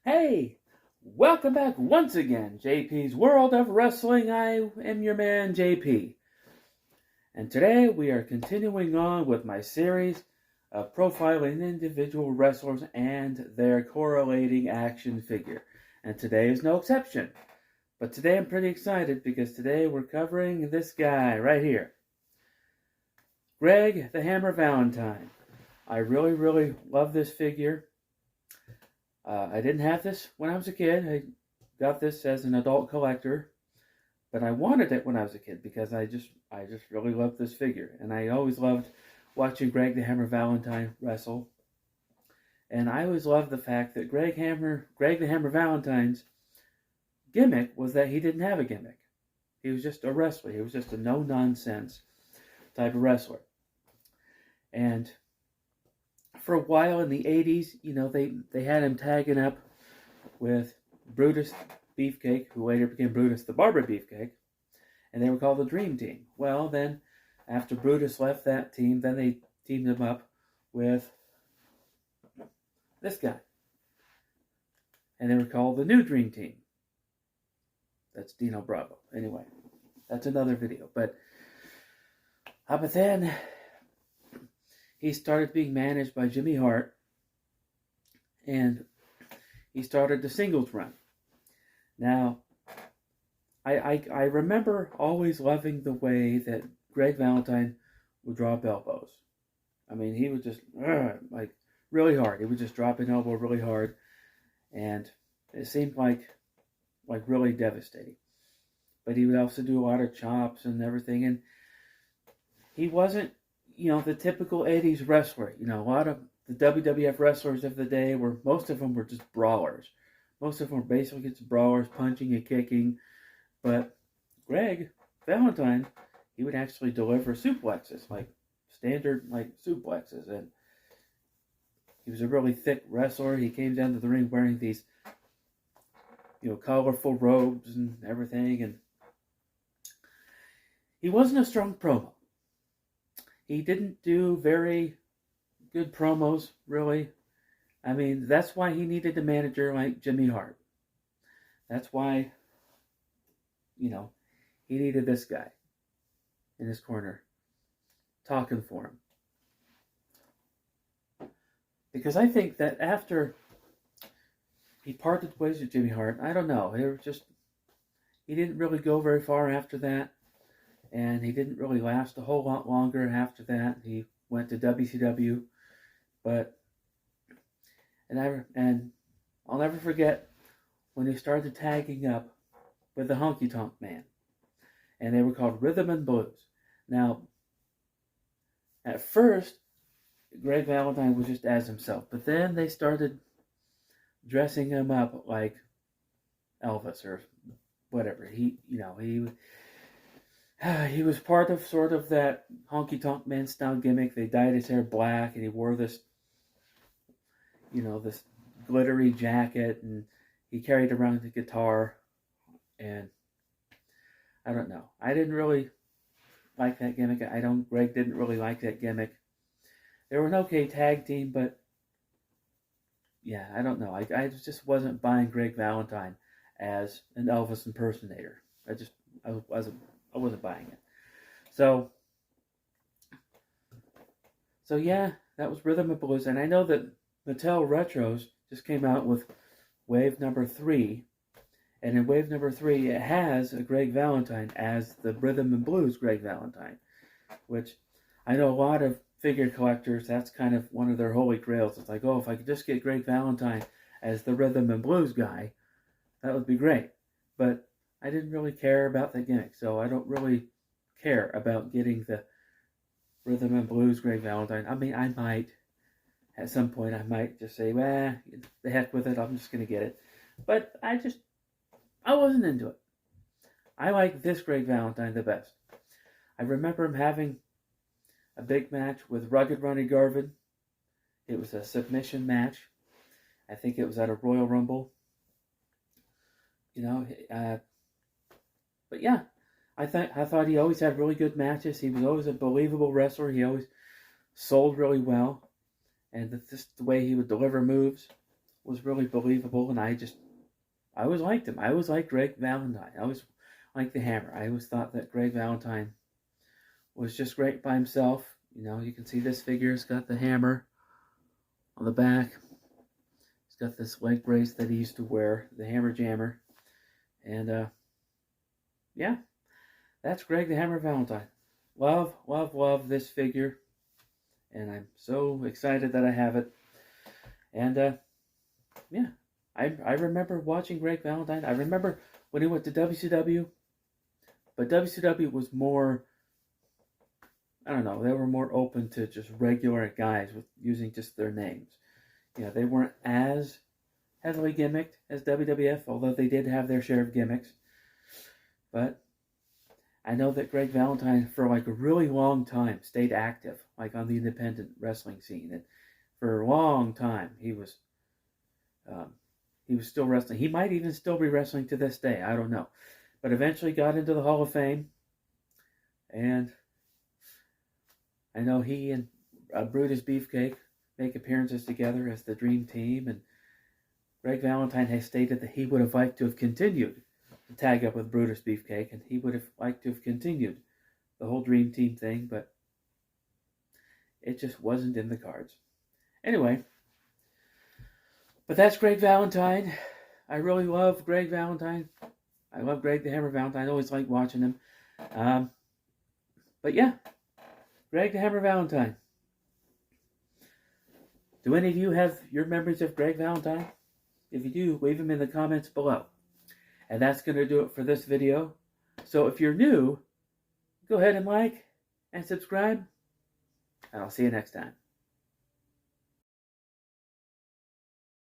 Hey, welcome back once again, J.P.'s World of Wrestling. I am your man, J.P. And today we are continuing on with my series of profiling individual wrestlers and their correlating action figure. And today is no exception. But today I'm pretty excited because today we're covering this guy right here. Greg The Hammer Valentine. I really love this figure. I didn't have this when I was a kid. I got this as an adult collector, but I wanted it when I was a kid because I just really loved this figure, and I always loved watching Greg the Hammer Valentine wrestle. And I always loved the fact that Greg the Hammer Valentine's gimmick was that he didn't have a gimmick. He was just a wrestler. He was just a no-nonsense type of wrestler. And for a while in the 80s, they had him tagging up with Brutus Beefcake, who later became Brutus the Barber Beefcake, and they were called the Dream Team. Well, then, after Brutus left that team, then they teamed him up with this guy, and they were called the New Dream Team. That's Dino Bravo. Anyway, that's another video. But then he started being managed by Jimmy Hart, and he started the singles run. Now, I remember always loving the way that Greg Valentine would drop elbows. I mean, he would just, like, really hard. He would just drop an elbow really hard, and it seemed like really devastating. But he would also do a lot of chops and everything, and he wasn't, the typical 80s wrestler. A lot of the WWF wrestlers of the day most of them were just brawlers. Most of them were basically just brawlers, punching and kicking. But Greg Valentine, he would actually deliver suplexes, like standard suplexes. And he was a really thick wrestler. He came down to the ring wearing these, colorful robes and everything. And he wasn't a strong promo. He didn't do very good promos, really. I mean, that's why he needed a manager like Jimmy Hart. That's why, he needed this guy in his corner, talking for him. Because I think that after he parted ways with Jimmy Hart, I don't know, he didn't really go very far after that. And he didn't really last a whole lot longer after that. He went to WCW, and I'll never forget when he started tagging up with the Honky Tonk Man, and they were called Rhythm and Blues. Now, at first, Greg Valentine was just as himself, but then they started dressing him up like Elvis or whatever. He was part of sort of that Honky Tonk Man style gimmick. They dyed his hair black, and he wore this, this glittery jacket, and he carried around the guitar, and I don't know. I didn't really like that gimmick. Greg didn't really like that gimmick. They were an okay tag team, but yeah, I don't know. I just wasn't buying Greg Valentine as an Elvis impersonator. I wasn't buying it. So yeah, that was Rhythm and Blues. And I know that Mattel Retros just came out with wave number 3. And in wave number 3, it has a Greg Valentine as the Rhythm and Blues Greg Valentine. Which I know a lot of figure collectors, that's kind of one of their holy grails. It's like, oh, if I could just get Greg Valentine as the Rhythm and Blues guy, that would be great. But I didn't really care about the gimmick, so I don't really care about getting the Rhythm and Blues Greg Valentine. I mean, at some point, I might just say, the heck with it, I'm just going to get it. But I wasn't into it. I like this Greg Valentine the best. I remember him having a big match with Rugged Ronnie Garvin. It was a submission match. I think it was at a Royal Rumble. But yeah, I thought he always had really good matches. He was always a believable wrestler. He always sold really well, and just the way he would deliver moves was really believable, and I always liked him. I always liked Greg Valentine. I always liked the Hammer. I always thought that Greg Valentine was just great by himself. You know, you can see this figure. It's got the hammer on the back. He's got this leg brace that he used to wear, the Hammer Jammer. And, yeah, that's Greg the Hammer Valentine. Love, love, love this figure. And I'm so excited that I have it. And, yeah, I remember watching Greg Valentine. I remember when he went to WCW. But WCW was more, I don't know, they were more open to just regular guys with using just their names. You know, they weren't as heavily gimmicked as WWF, although they did have their share of gimmicks. But I know that Greg Valentine, for like a really long time, stayed active, like on the independent wrestling scene. And for a long time, he was still wrestling. He might even still be wrestling to this day. I don't know. But eventually got into the Hall of Fame. And I know he and Brutus Beefcake make appearances together as the Dream Team. And Greg Valentine has stated that he would have liked to have continued to tag up with Brutus Beefcake. And he would have liked to have continued the whole Dream Team thing. But it just wasn't in the cards. Anyway. But that's Greg Valentine. I really love Greg Valentine. I love Greg the Hammer Valentine. I always like watching him. But yeah, Greg the Hammer Valentine. Do any of you have your memories of Greg Valentine? If you do, leave them in the comments below. And that's going to do it for this video. So if you're new, go ahead and like and subscribe. And I'll see you next time.